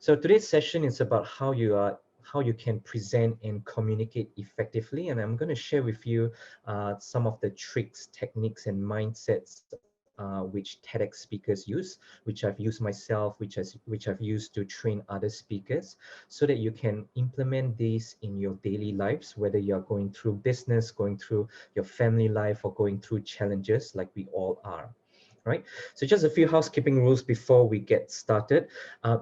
So today's session is about how you can present and communicate effectively, and I'm going to share with you some of the tricks, techniques, and mindsets which TEDx speakers use, which I've used myself, which I've used to train other speakers, so that you can implement these in your daily lives, whether you're going through business, going through your family life, or going through challenges like we all are. Right. So just a few housekeeping rules before we get started.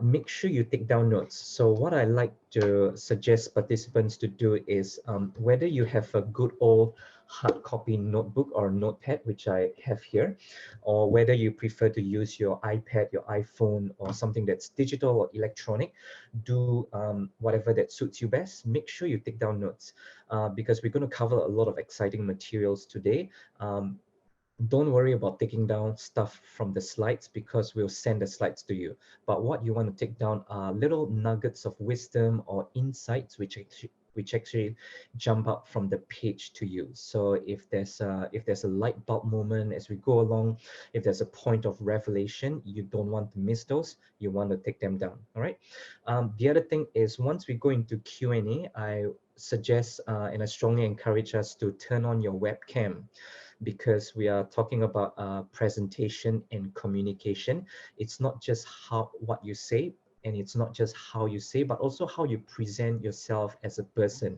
Make sure you take down notes. So what I like to suggest participants to do is whether you have a good old hard copy notebook or notepad, which I have here, or whether you prefer to use your iPad, your iPhone, or something that's digital or electronic, do whatever that suits you best. Make sure you take down notes because we're going to cover a lot of exciting materials today. Don't worry about taking down stuff from the slides because we'll send the slides to you. But what you want to take down are little nuggets of wisdom or insights which actually jump up from the page to you. So if there's a light bulb moment as we go along, if there's a point of revelation, you don't want to miss those. You want to take them down. All right. The other thing is once we go into Q&A, I suggest and I strongly encourage us to turn on your webcam because we are talking about presentation and communication. It's not just what you say, and it's not just how you say, but also how you present yourself as a person.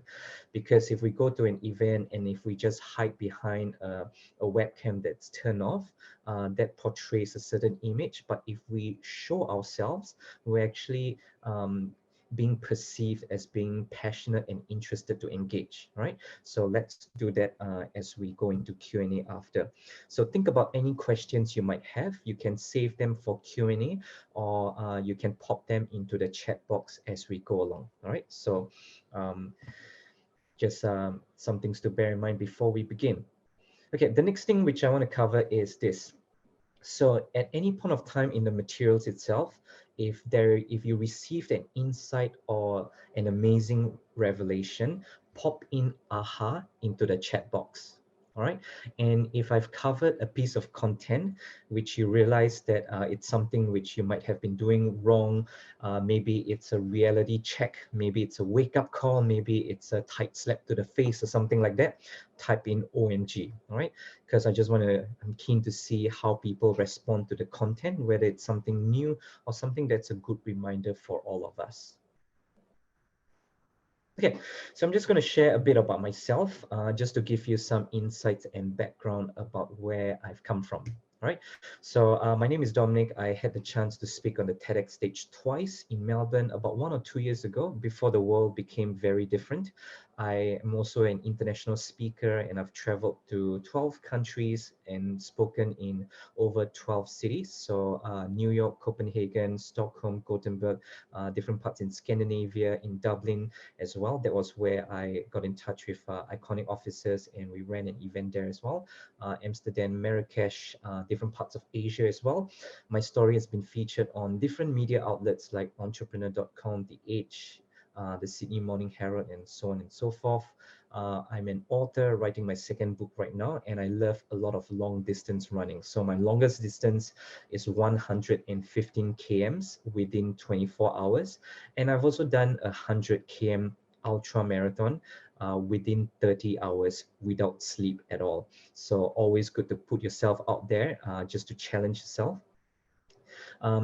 Because if we go to an event and if we just hide behind a webcam that's turned off, that portrays a certain image. But if we show ourselves, we're actually being perceived as being passionate and interested to engage, right? So let's do that as we go into Q&A after. So think about any questions you might have. You can save them for Q&A, or you can pop them into the chat box as we go along, all right? So just some things to bear in mind before we begin. Okay, the next thing which I want to cover is this. So at any point of time in the materials itself, if you received an insight or an amazing revelation, pop in aha into the chat box. All right. And if I've covered a piece of content which you realize that it's something which you might have been doing wrong, maybe it's a reality check, maybe it's a wake up call, maybe it's a tight slap to the face or something like that, type in OMG. All right. Because I'm keen to see how people respond to the content, whether it's something new or something that's a good reminder for all of us. Okay, so I'm just going to share a bit about myself, just to give you some insights and background about where I've come from. All right, so my name is Dominic. I had the chance to speak on the TEDx stage twice in Melbourne about 1 or 2 years ago, before the world became very different. I am also an international speaker, and I've traveled to 12 countries and spoken in over 12 cities. So New York, Copenhagen, Stockholm, Gothenburg, different parts in Scandinavia, in Dublin as well. That was where I got in touch with iconic officers, and we ran an event there as well. Amsterdam, Marrakesh, different parts of Asia as well. My story has been featured on different media outlets like entrepreneur.com, The Age, the Sydney Morning Herald, and so on and so forth. I'm an author writing my second book right now, and I love a lot of long distance running. So my longest distance is 115 kms within 24 hours. And I've also done a 100 km ultra marathon within 30 hours without sleep at all. So always good to put yourself out there just to challenge yourself.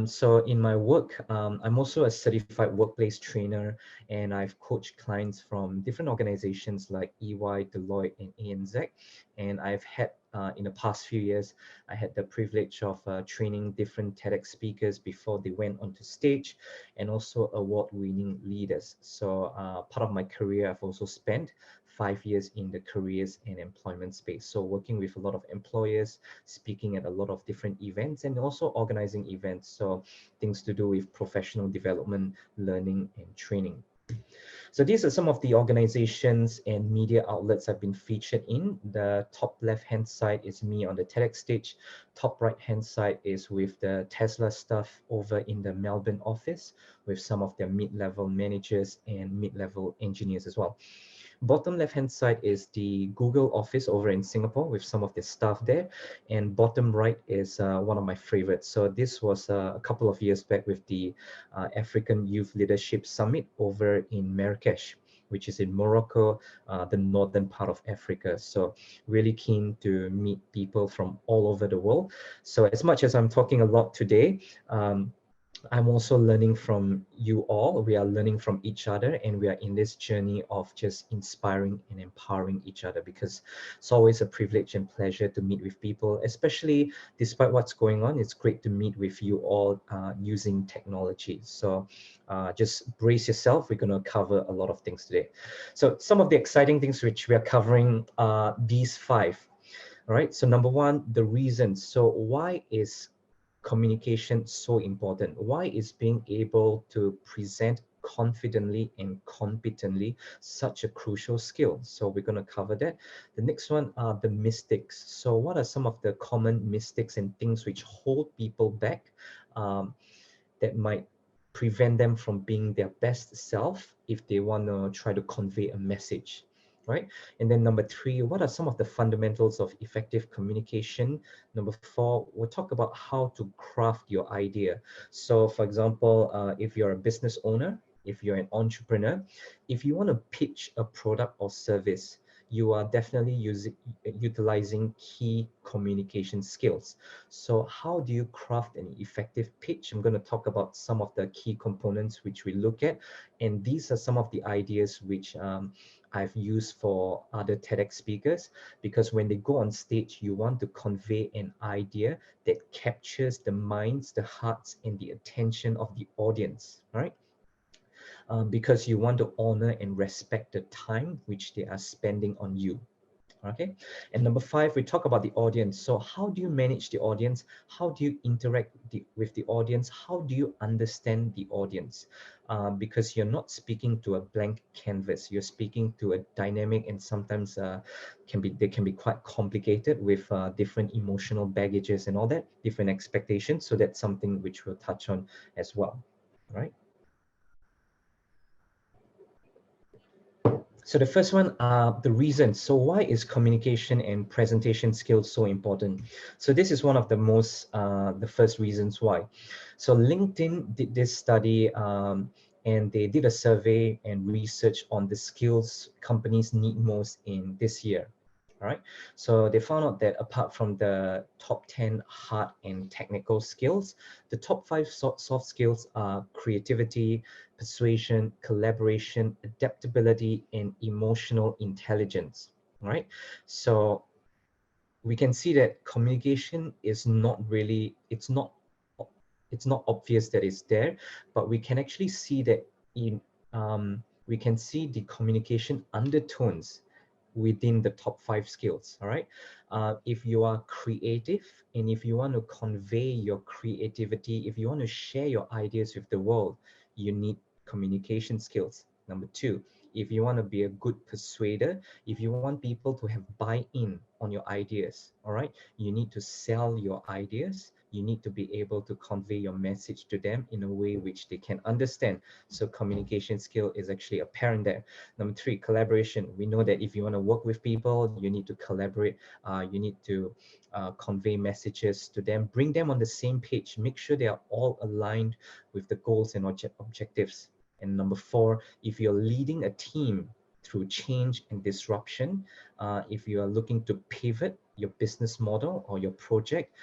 So in my work, I'm also a certified workplace trainer, and I've coached clients from different organizations like EY, Deloitte, and ANZ. And I've had, in the past few years, I had the privilege of training different TEDx speakers before they went onto stage, and also award-winning leaders. So part of my career, I've also spent 5 years in the careers and employment space. So working with a lot of employers, speaking at a lot of different events, and also organizing events. So things to do with professional development, learning, and training. So these are some of the organizations and media outlets I've been featured in. The top left-hand side is me on the TEDx stage. Top right-hand side is with the Tesla stuff over in the Melbourne office with some of their mid-level managers and mid-level engineers as well. Bottom left-hand side is the Google office over in Singapore with some of the staff there. And bottom right is one of my favorites. So this was a couple of years back with the African Youth Leadership Summit over in Marrakesh, which is in Morocco, the northern part of Africa. So really keen to meet people from all over the world. So as much as I'm talking a lot today, I'm also learning from you all. We are learning from each other, and we are in this journey of just inspiring and empowering each other, because it's always a privilege and pleasure to meet with people, especially despite what's going on. It's great to meet with you all using technology. So just brace yourself. We're going to cover a lot of things today. So some of the exciting things which we are covering are these five. All right. So number one, the reasons. So why is communication so important? Why is being able to present confidently and competently such a crucial skill? So we're going to cover that. The next one are the mistakes. So what are some of the common mistakes and things which hold people back, that might prevent them from being their best self if they want to try to convey a message, right? And then number three, what are some of the fundamentals of effective communication? Number four, we'll talk about how to craft your idea. So for example, if you're a business owner, if you're an entrepreneur, if you want to pitch a product or service, you are definitely utilizing key communication skills. So how do you craft an effective pitch? I'm going to talk about some of the key components which we look at. And these are some of the ideas which I've used for other TEDx speakers, because when they go on stage, you want to convey an idea that captures the minds, the hearts, and the attention of the audience, right? Because you want to honor and respect the time which they are spending on you. Okay. And number five, we talk about the audience. So how do you manage the audience? How do you interact with the audience? How do you understand the audience? Because you're not speaking to a blank canvas. You're speaking to a dynamic, and sometimes they can be quite complicated with different emotional baggages and all that, different expectations. So that's something which we'll touch on as well, right? So the first one are the reasons. So why is communication and presentation skills so important? So this is one of the the first reasons why. So LinkedIn did this study, and they did a survey and research on the skills companies need most in this year. All right. So they found out that apart from the top 10 hard and technical skills, the top five soft skills are creativity, persuasion, collaboration, adaptability, and emotional intelligence, right? So we can see that communication is not really, it's not obvious that it's there, but we can actually see that we can see the communication undertones within the top five skills. All right. If you are creative, and if you want to convey your creativity, if you want to share your ideas with the world, you need communication skills. Number two, if you want to be a good persuader, if you want people to have buy-in on your ideas, all right, you need to sell your ideas. You need to be able to convey your message to them in a way which they can understand. So communication skill is actually apparent there. Number three, collaboration. We know that if you want to work with people, you need to collaborate. You need to convey messages to them, bring them on the same page, make sure they are all aligned with the goals and objectives. And number four, if you're leading a team through change and disruption, if you are looking to pivot your business model or your project,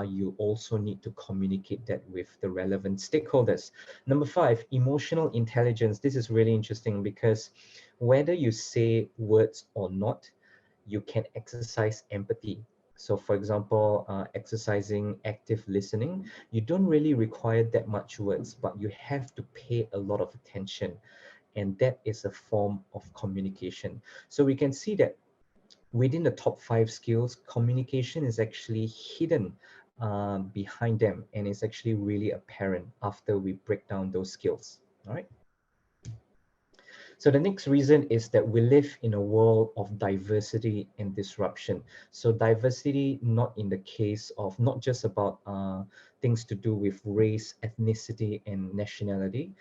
you also need to communicate that with the relevant stakeholders. Number five, emotional intelligence. This is really interesting, because whether you say words or not, you can exercise empathy. So for example, exercising active listening, you don't really require that much words, but you have to pay a lot of attention. And that is a form of communication. So we can see that within the top five skills, communication is actually hidden behind them, and it's actually really apparent after we break down those skills. All right. So the next reason is that we live in a world of diversity and disruption. So diversity, not in the case of not just about things to do with race, ethnicity, and nationality,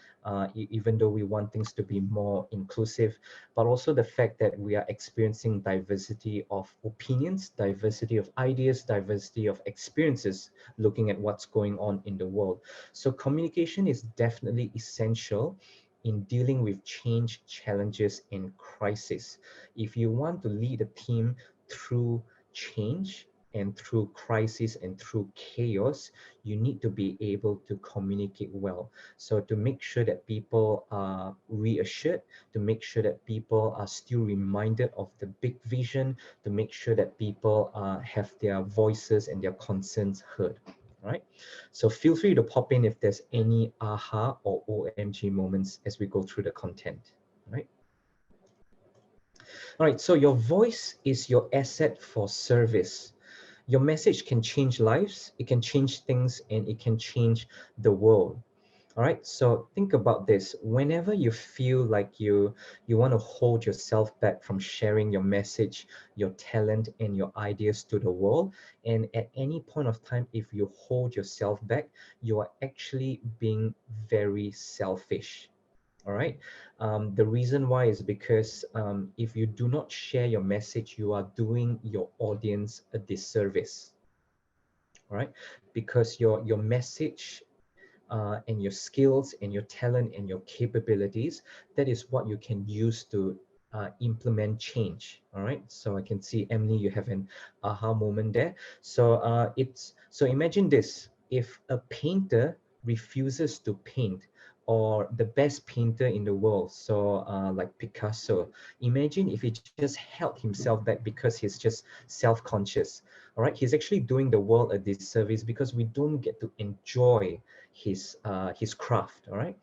even though we want things to be more inclusive, but also the fact that we are experiencing diversity of opinions, diversity of ideas, diversity of experiences, looking at what's going on in the world. So communication is definitely essential in dealing with change, challenges, and crisis. If you want to lead a team through change and through crisis and through chaos, you need to be able to communicate well. So to make sure that people are reassured, to make sure that people are still reminded of the big vision, to make sure that people have their voices and their concerns heard. Right? So feel free to pop in if there's any aha or OMG moments as we go through the content. Right? All right, so your voice is your asset for service. Your message can change lives, it can change things, and it can change the world. All right, so think about this. Whenever you feel like you want to hold yourself back from sharing your message, your talent, and your ideas to the world, and at any point of time, if you hold yourself back, you are actually being very selfish. All right. The reason why is because if you do not share your message, you are doing your audience a disservice. All right, because your message and your skills and your talent and your capabilities, that is what you can use to implement change. All right, so I can see, Emily, you have an aha moment there. So so imagine this: if a painter refuses to paint, or the best painter in the world, so like Picasso, imagine if he just held himself back because he's just self-conscious. All right, he's actually doing the world a disservice because we don't get to enjoy his craft. All right,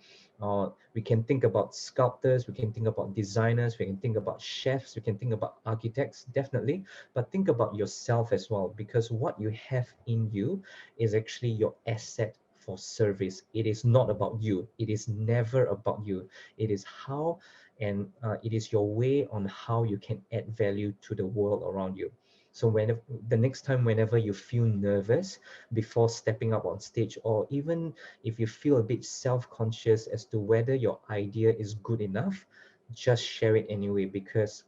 we can think about sculptors, we can think about designers, we can think about chefs, we can think about architects, definitely, but think about yourself as well, because what you have in you is actually your asset for service. It is not about you, it is never about you. It is how, and it is your way on how you can add value to the world around you. So whenever, the next time whenever you feel nervous before stepping up on stage, or even if you feel a bit self-conscious as to whether your idea is good enough, just share it anyway, because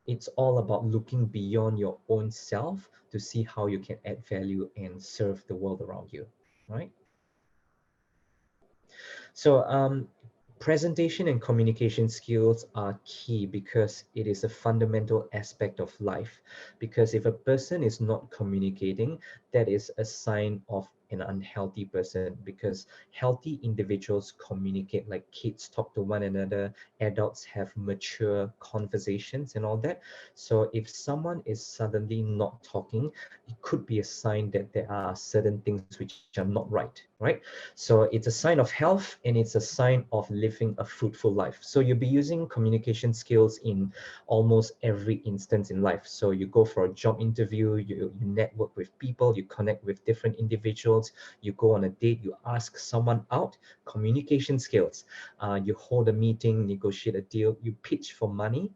it's all about looking beyond your own self to see how you can add value and serve the world around you, right? So presentation and communication skills are key because it is a fundamental aspect of life. Because if a person is not communicating, that is a sign of an unhealthy person, because healthy individuals communicate, like kids talk to one another, adults have mature conversations and all that. So if someone is suddenly not talking, it could be a sign that there are certain things which are not right? So it's a sign of health, and it's a sign of living a fruitful life. So you'll be using communication skills in almost every instance in life. So you go for a job interview, you network with people, you connect with different individuals, you go on a date, you ask someone out, communication skills. You hold a meeting, negotiate a deal, you pitch for money,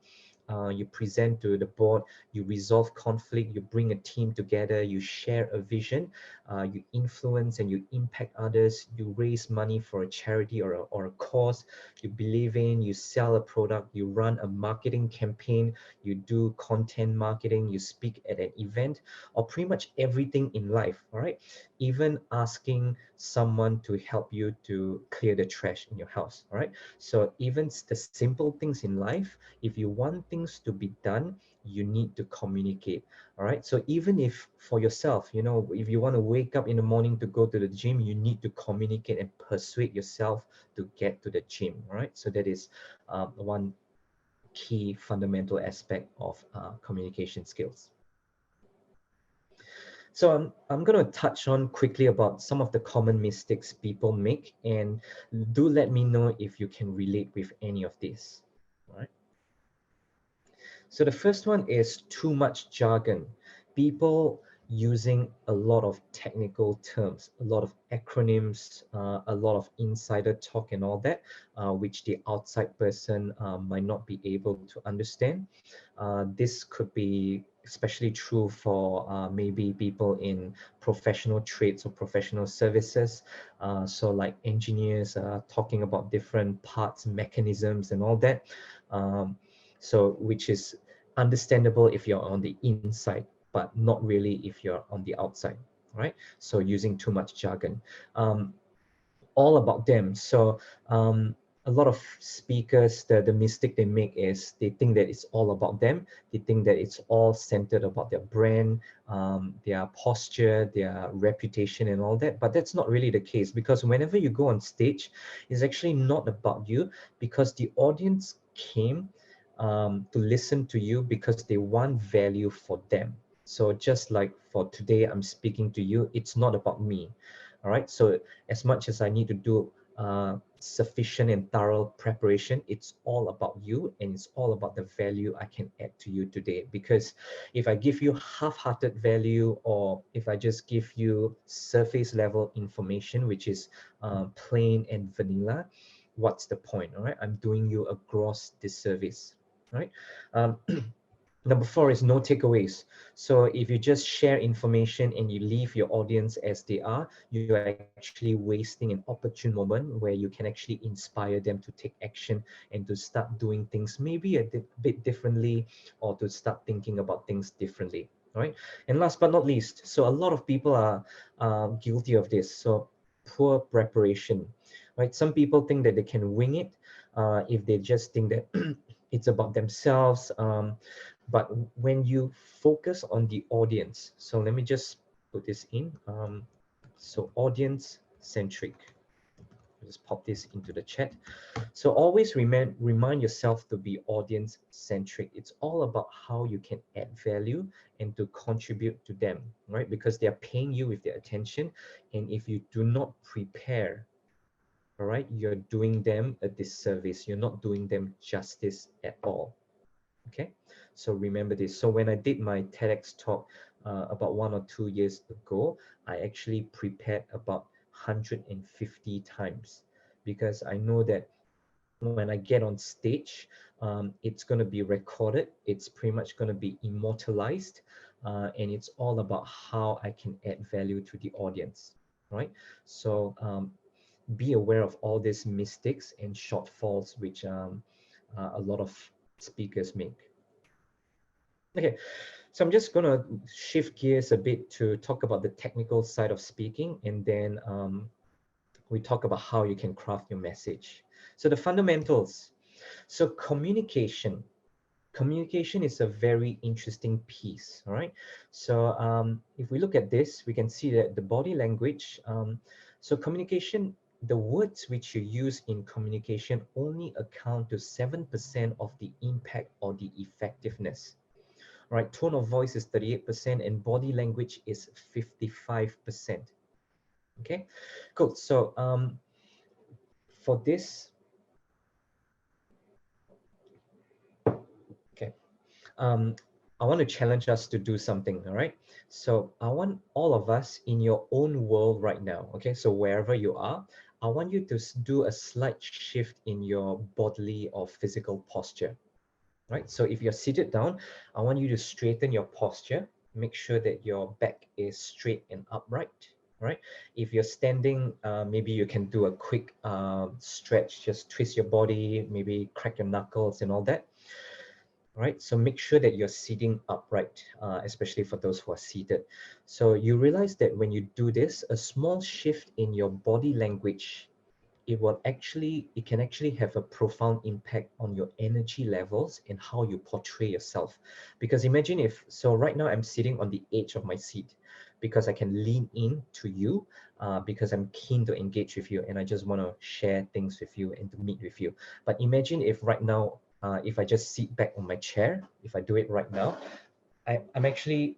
you present to the board, you resolve conflict, you bring a team together, you share a vision, you influence and you impact others, you raise money for a charity or a cause you believe in, you sell a product, you run a marketing campaign, you do content marketing, you speak at an event, or pretty much everything in life, all right? Even asking someone to help you to clear the trash in your house, all right? So even the simple things in life, if you want things to be done, you need to communicate. All right, so even if for yourself, if you want to wake up in the morning to go to the gym, you need to communicate and persuade yourself to get to the gym. All right, so that is one key fundamental aspect of communication skills. So I'm going to touch on quickly about some of the common mistakes people make, and do let me know if you can relate with any of these. All right. So the first one is too much jargon. People using a lot of technical terms, a lot of acronyms, a lot of insider talk and all that, which the outside person might not be able to understand. This could be especially true for maybe people in professional trades or professional services. So like engineers talking about different parts, mechanisms and all that. So which is understandable if you're on the inside, but not really if you're on the outside, right? So using too much jargon. All about them. So a lot of speakers, the mistake they make is they think that it's all about them. They think that it's all centered about their brand, their posture, their reputation and all that. But that's not really the case, because whenever you go on stage, it's actually not about you, because the audience came to listen to you because they want value for them. So just like for today, I'm speaking to you, it's not about me. All right. So as much as I need to do sufficient and thorough preparation, it's all about you, and it's all about the value I can add to you today. Because if I give you half-hearted value, or if I just give you surface level information, which is plain and vanilla, what's the point? All right. I'm doing you a gross disservice. Right. Um, Number four is no takeaways. So if you just share information and you leave your audience as they are, you're actually wasting an opportune moment where you can actually inspire them to take action and to start doing things maybe a bit differently, or to start thinking about things differently. Right. And last but not least, so a lot of people are guilty of this. So poor preparation. Right. Some people think that they can wing it if they just think that it's about themselves. But when you focus on the audience, so let me just put this in. So audience centric. Just pop this into the chat. So always remind yourself to be audience centric. It's all about how you can add value and to contribute to them, right? Because they are paying you with their attention. And if you do not prepare, all right, you're doing them a disservice. You're not doing them justice at all. Okay, so remember this. So when I did my TEDx talk about 1 or 2 years ago, I actually prepared about 150 times, because I know that when I get on stage, it's going to be recorded. It's pretty much going to be immortalized, and it's all about how I can add value to the audience, right? So be aware of all these mistakes and shortfalls which a lot of speakers make. Okay, so I'm just going to shift gears a bit to talk about the technical side of speaking, and then we talk about how you can craft your message. So the fundamentals. So communication is a very interesting piece, all right? So if we look at this, we can see that the body language, so communication, the words which you use in communication only account to 7% of the impact or the effectiveness. Right, tone of voice is 38% and body language is 55%. Okay, cool. So for this, okay, um, I want to challenge us to do something. All right. So I want all of us in your own world right now. Okay. So wherever you are, I want you to do a slight shift in your bodily or physical posture. Right. So if you're seated down, I want you to straighten your posture. Make sure that your back is straight and upright. Right. If you're standing, maybe you can do a quick stretch, just twist your body, maybe crack your knuckles and all that. Right. So make sure that you're sitting upright, especially for those who are seated. So you realize that when you do this, a small shift in your body language, it can actually have a profound impact on your energy levels and how you portray yourself. Because imagine if, so right now I'm sitting on the edge of my seat because I can lean in to you, because I'm keen to engage with you and I just want to share things with you and to meet with you. But imagine if right now, if I just sit back on my chair, if I do it right now, I'm actually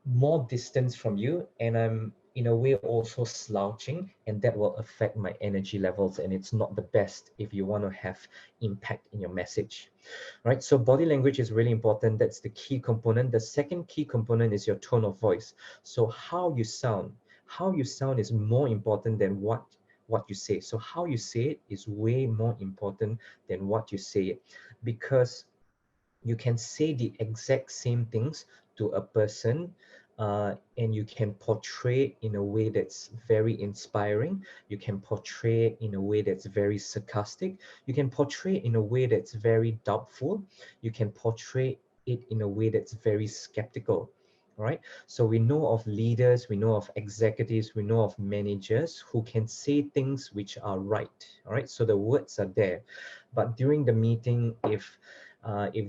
more distance from you, and in a way also slouching, and that will affect my energy levels, and it's not the best if you want to have impact in your message. Right, so body language is really important. That's the key component. The second key component is your tone of voice. So how you sound is more important than what you say. So how you say it is way more important than what you say it, because you can say the exact same things to a person, and you can portray it in a way that's very inspiring. You can portray it in a way that's very sarcastic. You can portray it in a way that's very doubtful. You can portray it in a way that's very skeptical. Right? So we know of leaders, we know of executives, we know of managers who can say things which are right. All right, so the words are there, but during the meeting, if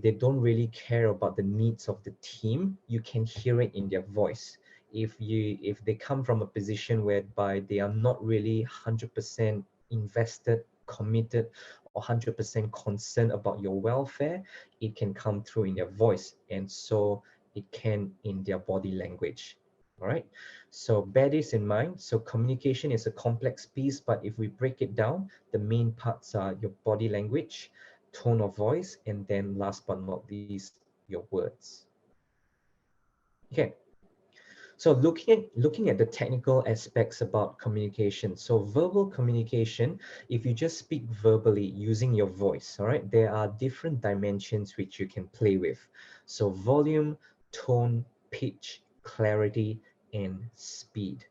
they don't really care about the needs of the team, you can hear it in their voice. If they come from a position whereby they are not really 100% invested, committed, or 100% concerned about your welfare, it can come through in their voice, and so it can in their body language. All right, so bear this in mind. So communication is a complex piece, but if we break it down, the main parts are your body language, tone of voice, and then last but not least, your words. Okay, so looking at the technical aspects about communication. So verbal communication, if you just speak verbally using your voice, all right, there are different dimensions which you can play with. So volume, tone, pitch, clarity, and speed.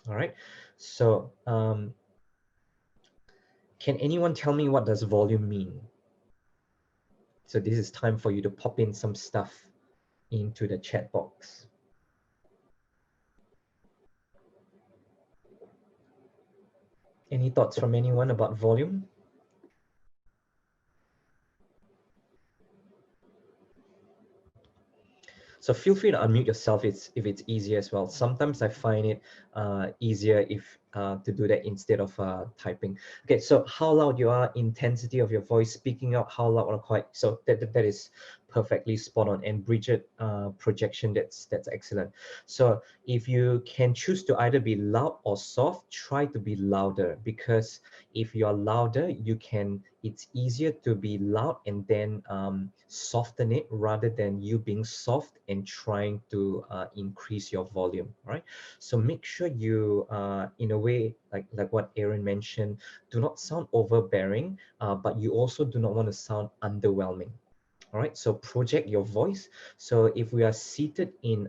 All right, so can anyone tell me what does volume mean? So this is time for you to pop in some stuff into the chat box. Any thoughts from anyone about volume? So feel free to unmute yourself if it's easier as well. Sometimes I find it easier if to do that instead of typing. Okay, so how loud you are, intensity of your voice, speaking out, how loud or quiet. So that is perfectly spot on. And Bridget, projection, that's excellent. So if you can choose to either be loud or soft, try to be louder, because if you are louder, it's easier to be loud and then soften it, rather than you being soft and trying to increase your volume. Right, so make sure you in a way, like what Aaron mentioned, do not sound overbearing, but you also do not want to sound underwhelming. All right, so project your voice. So if we are seated in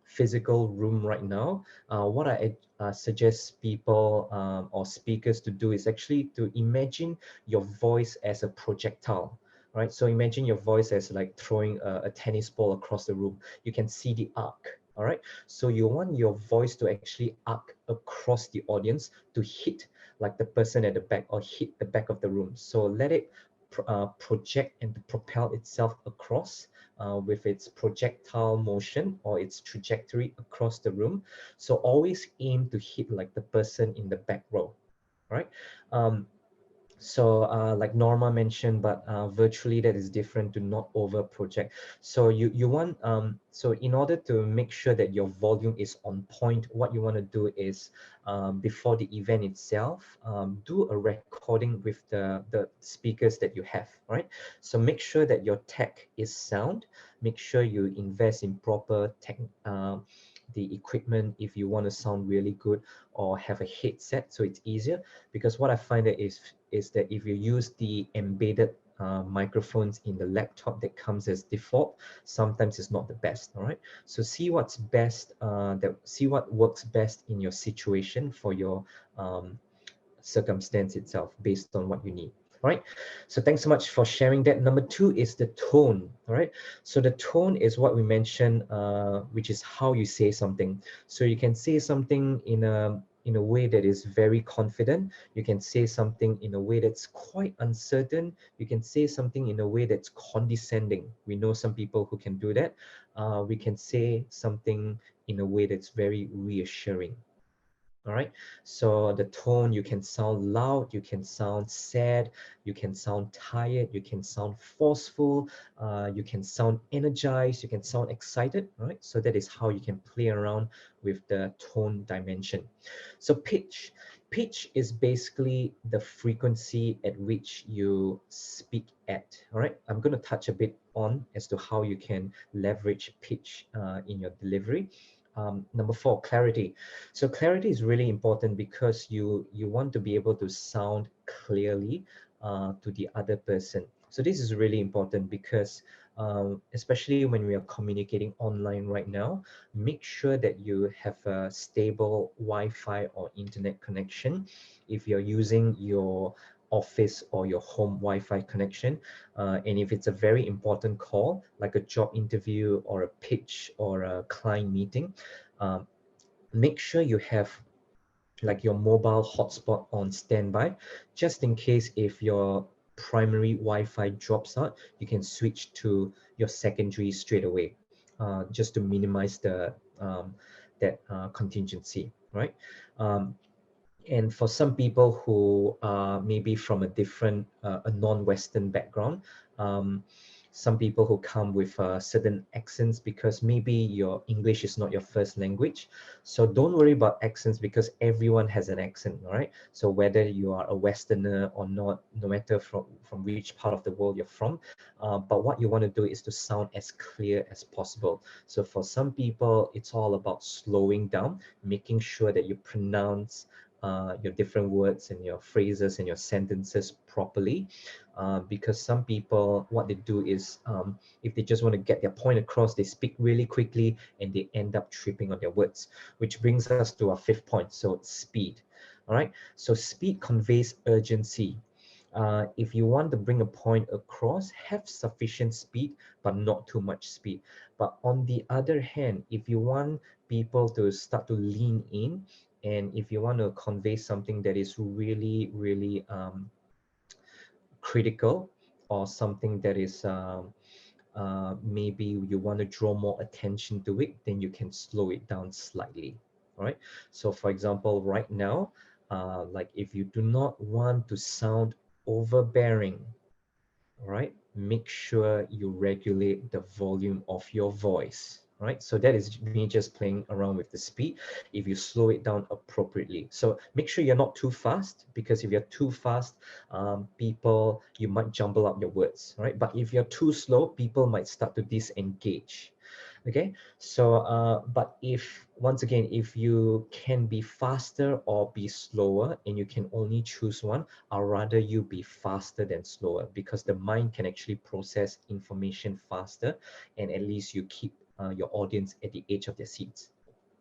physical room right now, what I suggest people or speakers to do is actually to imagine your voice as a projectile. Right, so imagine your voice as like throwing a tennis ball across the room. You can see the arc. All right, so you want your voice to actually arc across the audience to hit like the person at the back, or hit the back of the room. So let it project and to propel itself across with its projectile motion or its trajectory across the room. So always aim to hit like the person in the back row, right? So like Norma mentioned, but virtually that is different, to not over project. So you want so in order to make sure that your volume is on point, what you want to do is before the event itself, do a recording with the speakers that you have. Right, so make sure that your tech is sound. Make sure you invest in proper tech, the equipment, if you want to sound really good, or have a headset so it's easier. Because what I find that is that if you use the embedded microphones in the laptop that comes as default, sometimes it's not the best. All right, so see what's best, see what works best in your situation for your circumstance itself, based on what you need. All right, so thanks so much for sharing that. Number two is the tone. All right, so the tone is what we mentioned, which is how you say something. So you can say something in a way that is very confident. You can say something in a way that's quite uncertain. You can say something in a way that's condescending. We know some people who can do that. We can say something in a way that's very reassuring. All right. So the tone, you can sound loud, you can sound sad, you can sound tired, you can sound forceful, you can sound energized, you can sound excited. All right. So that is how you can play around with the tone dimension. So pitch is basically the frequency at which you speak at. All right. I'm going to touch a bit on as to how you can leverage pitch in your delivery. Number four, clarity. So clarity is really important because you want to be able to sound clearly to the other person. So this is really important because especially when we are communicating online right now, make sure that you have a stable Wi-Fi or internet connection. If you're using your office or your home Wi-Fi connection, and if it's a very important call, like a job interview or a pitch or a client meeting, um, make sure you have like your mobile hotspot on standby, just in case if your primary Wi-Fi drops out, you can switch to your secondary straight away, just to minimize the that contingency, right? Um, and for some people who are maybe from a different a non-western background, um, some people who come with certain accents because maybe your English is not your first language, so don't worry about accents because everyone has an accent, all right? So whether you are a westerner or not, no matter from which part of the world you're from, but what you want to do is to sound as clear as possible. So for some people it's all about slowing down, making sure that you pronounce your different words and your phrases and your sentences properly, because some people, what they do is, if they just want to get their point across, they speak really quickly and they end up tripping on their words, which brings us to our fifth point. So speed. All right. So speed conveys urgency. If you want to bring a point across, have sufficient speed, but not too much speed. But on the other hand, if you want people to start to lean in, and if you want to convey something that is really, really critical, or something that is maybe you want to draw more attention to it, then you can slow it down slightly. All right. So for example, right now, like if you do not want to sound overbearing, all right, make sure you regulate the volume of your voice. Right, so that is me just playing around with the speed. If you slow it down appropriately, so make sure you're not too fast, because if you're too fast, people, you might jumble up your words, right? But if you're too slow, people might start to disengage. Okay, so but if, once again, if you can be faster or be slower and you can only choose one, I'd rather you be faster than slower, because the mind can actually process information faster, and at least you keep your audience at the edge of their seats.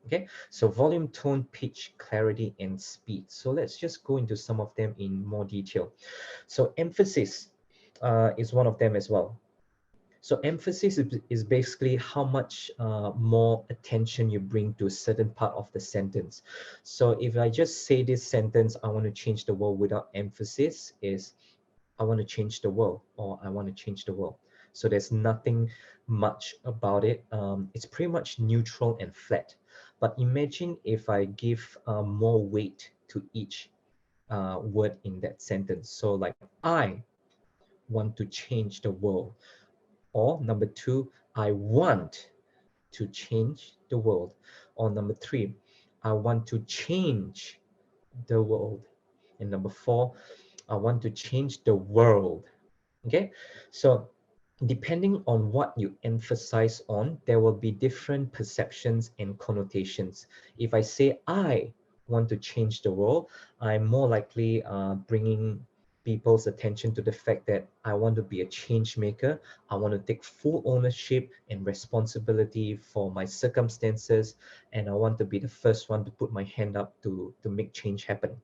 Okay, so volume, tone, pitch, clarity, and speed. So let's just go into some of them in more detail. So emphasis is one of them as well. So emphasis is basically how much more attention you bring to a certain part of the sentence. So if I just say this sentence, I want to change the world, without emphasis is, I want to change the world, or I want to change the world. So there's nothing much about it. It's pretty much neutral and flat. But imagine if I give more weight to each word in that sentence. So like, I want to change the world. Or number two, I want to change the world. Or number three, I want to change the world. And number four, I want to change the world. Okay, so depending on what you emphasize on, there will be different perceptions and connotations. If I say I want to change the world, I'm more likely bringing people's attention to the fact that I want to be a change maker. I want to take full ownership and responsibility for my circumstances, and I want to be the first one to put my hand up to make change happen.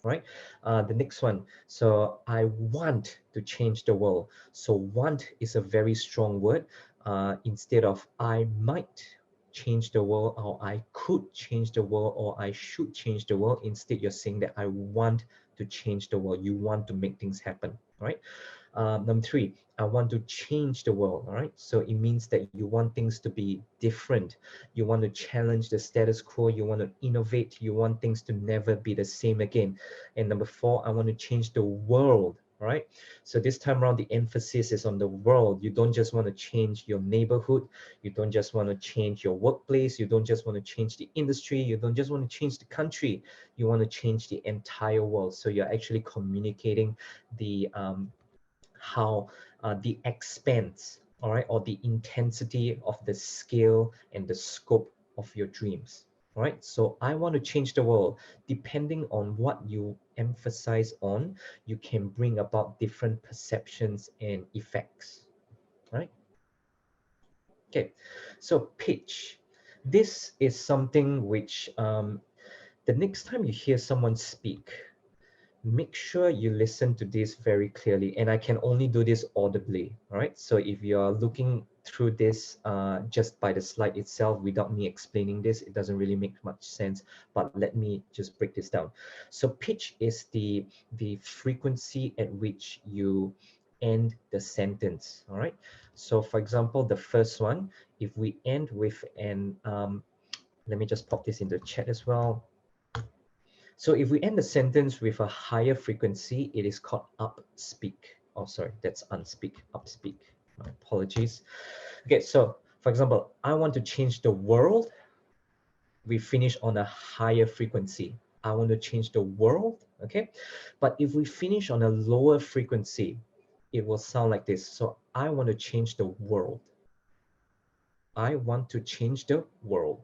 Right? The next one. So I want to change the world. So want is a very strong word. Instead of I might change the world, or I could change the world, or I should change the world, instead you're saying that I want to change the world. You want to make things happen, right? Number three, I want to change the world. All right. So it means that you want things to be different. You want to challenge the status quo. You want to innovate. You want things to never be the same again. And number four, I want to change the world. All right. So this time around, the emphasis is on the world. You don't just want to change your neighborhood. You don't just want to change your workplace. You don't just want to change the industry. You don't just want to change the country. You want to change the entire world. So you're actually communicating the how the expense, all right, or the intensity of the scale and the scope of your dreams. All right, so I want to change the world. Depending on what you emphasize on, you can bring about different perceptions and effects. Right? Okay, so pitch. This is something which the next time you hear someone speak, make sure you listen to this very clearly, and I can only do this audibly. All right, so if you're looking through this just by the slide itself without me explaining this, it doesn't really make much sense, but let me just break this down. So pitch is the frequency at which you end the sentence. All right, so for example, the first one, if we end with an let me just pop this in the chat as well. So if we end the sentence with a higher frequency, it is called upspeak. Oh, sorry, that's unspeak, upspeak. My apologies. Okay, so for example, I want to change the world. We finish on a higher frequency. I want to change the world, okay? But if we finish on a lower frequency, it will sound like this. So I want to change the world. I want to change the world.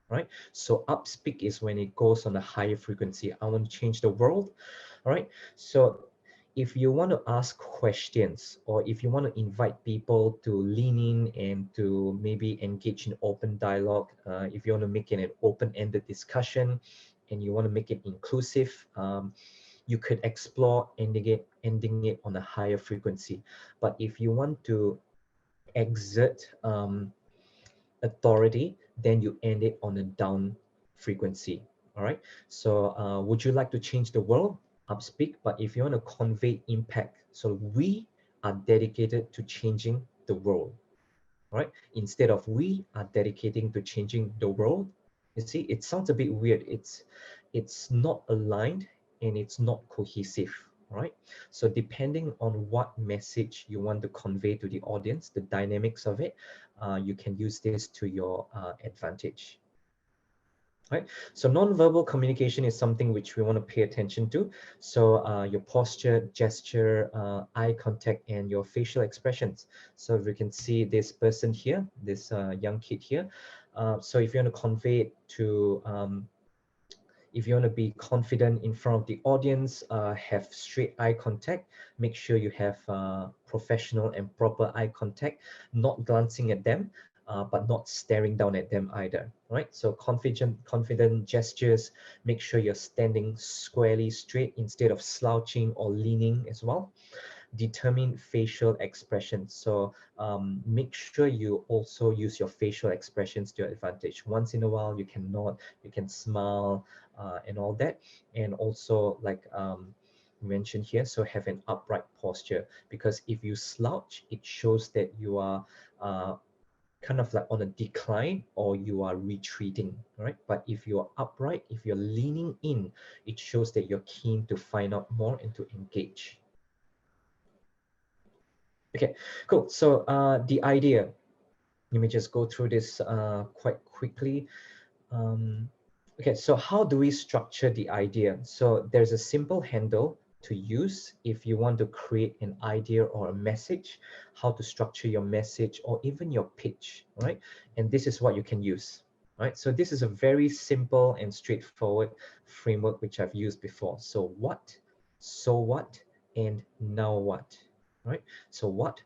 Right? So upspeak is when it goes on a higher frequency. I want to change the world. All right. So if you want to ask questions, or if you want to invite people to lean in and to maybe engage in open dialogue, if you want to make it an open-ended discussion and you want to make it inclusive, you could explore ending it on a higher frequency. But if you want to exert authority, then you end it on a down frequency. All right. So would you like to change the world? Upspeak. But if you want to convey impact, so we are dedicated to changing the world. All right. Instead of we are dedicating to changing the world. You see, it sounds a bit weird. It's not aligned and it's not cohesive. All right. So depending on what message you want to convey to the audience, the dynamics of it, you can use this to your advantage. Right. So nonverbal communication is something which we want to pay attention to. So your posture, gesture, eye contact, and your facial expressions. So if you can see this person here, this young kid here. So if you want to convey it to if you want to be confident in front of the audience, have straight eye contact, make sure you have professional and proper eye contact, not glancing at them, but not staring down at them either, right? So confident gestures, make sure you're standing squarely straight instead of slouching or leaning as well. Determine facial expressions. So make sure you also use your facial expressions to your advantage. Once in a while, you can nod, you can smile, and all that. And also, like mentioned here, so have an upright posture, because if you slouch, it shows that you are kind of like on a decline or you are retreating, right? But if you're upright, if you're leaning in, it shows that you're keen to find out more and to engage. Okay, cool. So the idea, let me just go through this quite quickly. Okay, so how do we structure the idea? So there's a simple handle to use if you want to create an idea or a message, how to structure your message or even your pitch, right? And this is what you can use, right? So this is a very simple and straightforward framework which I've used before. So what, so what, and now what, right? So what,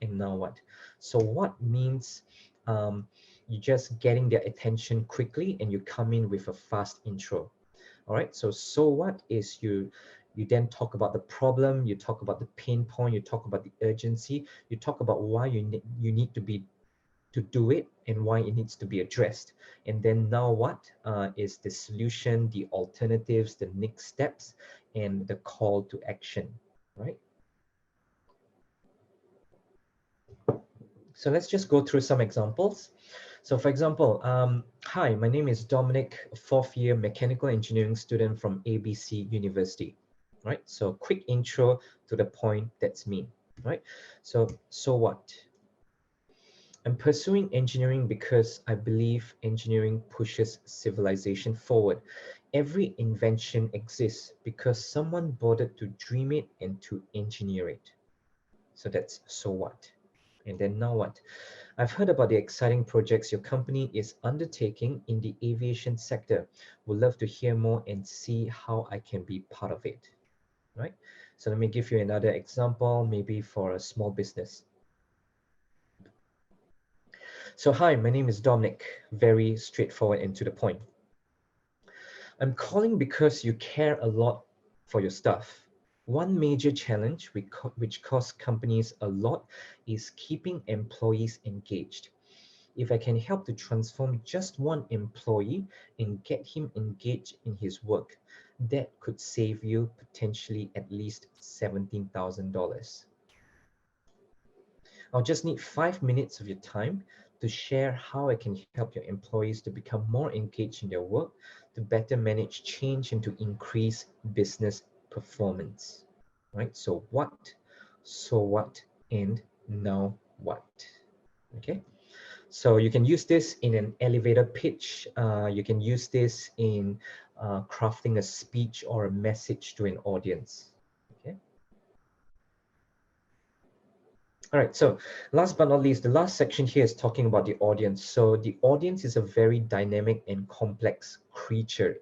and now what? So what means you're just getting their attention quickly and you come in with a fast intro. All right, so what is you then talk about the problem, you talk about the pain point, you talk about the urgency, you talk about why you need to do it and why it needs to be addressed. And then now what is the solution, the alternatives, the next steps, and the call to action, right? So let's just go through some examples. So for example, hi, my name is Dominic, a fourth year mechanical engineering student from ABC University, right? So quick intro to the point, that's me, right? So what? I'm pursuing engineering because I believe engineering pushes civilization forward. Every invention exists because someone bothered to dream it and to engineer it. So that's so what? And then now what? I've heard about the exciting projects your company is undertaking in the aviation sector. Would love to hear more and see how I can be part of it, right? So let me give you another example, maybe for a small business. So hi, my name is Dominic. Very straightforward and to the point. I'm calling because you care a lot for your staff. One major challenge which costs companies a lot is keeping employees engaged. If I can help to transform just one employee and get him engaged in his work, that could save you potentially at least $17,000. I'll just need 5 minutes of your time to share how I can help your employees to become more engaged in their work, to better manage change and to increase business performance. Right? So what, and now what? Okay. So you can use this in an elevator pitch. You can use this in crafting a speech or a message to an audience. Okay. All right, so last but not least, the last section here is talking about the audience. So the audience is a very dynamic and complex creature.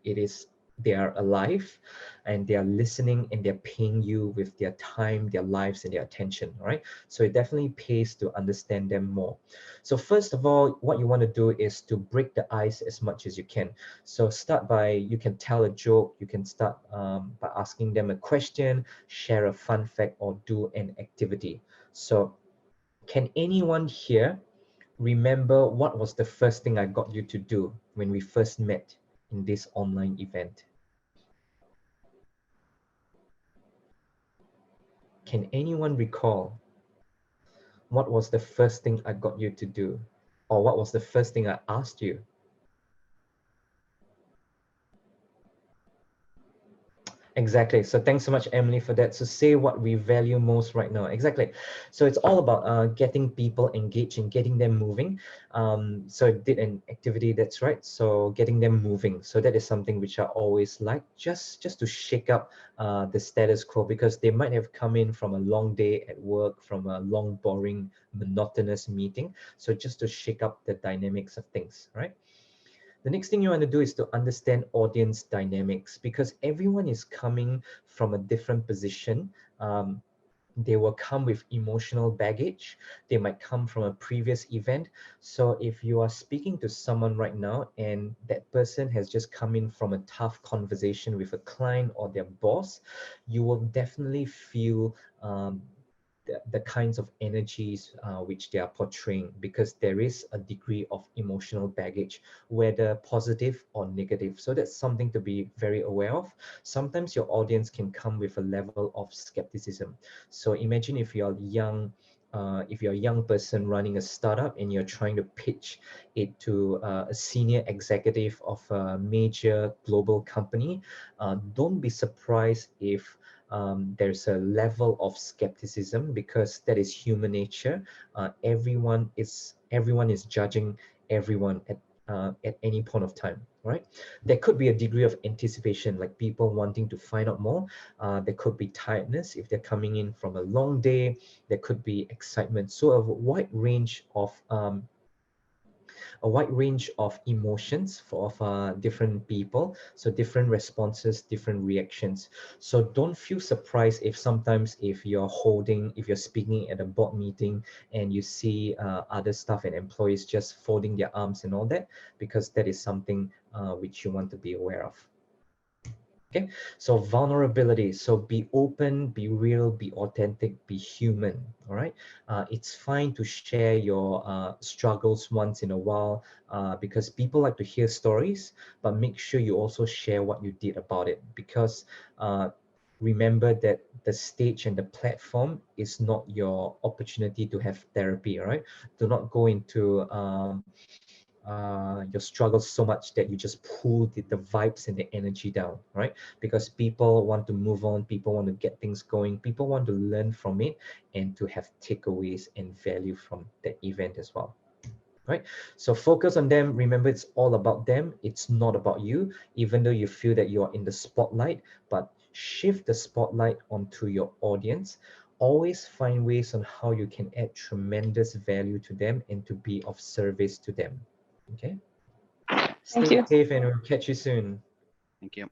They are alive and they are listening and they're paying you with their time, their lives, and their attention, all right? So it definitely pays to understand them more. So first of all, what you want to do is to break the ice as much as you can. So start by, you can tell a joke, you can start by asking them a question, share a fun fact, or do an activity. So can anyone here remember what was the first thing I got you to do when we first met in this online event? Can anyone recall what was the first thing I got you to do? Or what was the first thing I asked you? Exactly. So thanks so much, Emily, for that. So say what we value most right now. Exactly. So it's all about getting people engaged and getting them moving. So I did an activity, that's right. So getting them moving. So that is something which I always like, just to shake up the status quo, because they might have come in from a long day at work, from a long, boring, monotonous meeting. So just to shake up the dynamics of things, right? The next thing you want to do is to understand audience dynamics, because everyone is coming from a different position. They will come with emotional baggage. They might come from a previous event. So if you are speaking to someone right now and that person has just come in from a tough conversation with a client or their boss, you will definitely feel the kinds of energies which they are portraying, because there is a degree of emotional baggage, whether positive or negative. So that's something to be very aware of. Sometimes your audience can come with a level of skepticism. So imagine if you're a young person running a startup and you're trying to pitch it to a senior executive of a major global company, don't be surprised if there's a level of skepticism, because that is human nature. Everyone is judging everyone at any point of time, right? There could be a degree of anticipation, like people wanting to find out more. There could be tiredness if they're coming in from a long day. There could be excitement. So a wide range of emotions of different people. So different responses, different reactions. So don't feel surprised if sometimes if you're speaking at a board meeting and you see other staff and employees just folding their arms and all that, because that is something which you want to be aware of. Okay, so vulnerability. So be open, be real, be authentic, be human. All right, it's fine to share your struggles once in a while, because people like to hear stories. But make sure you also share what you did about it, because remember that the stage and the platform is not your opportunity to have therapy, all right? Do not go into your struggles so much that you just pull the vibes and the energy down, right? Because people want to move on, people want to get things going, people want to learn from it and to have takeaways and value from that event as well. Right? So focus on them. Remember, it's all about them. It's not about you, even though you feel that you're in the spotlight, but shift the spotlight onto your audience. Always find ways on how you can add tremendous value to them and to be of service to them. Okay? Thank Stay you. safe and we'll catch you soon. Thank you.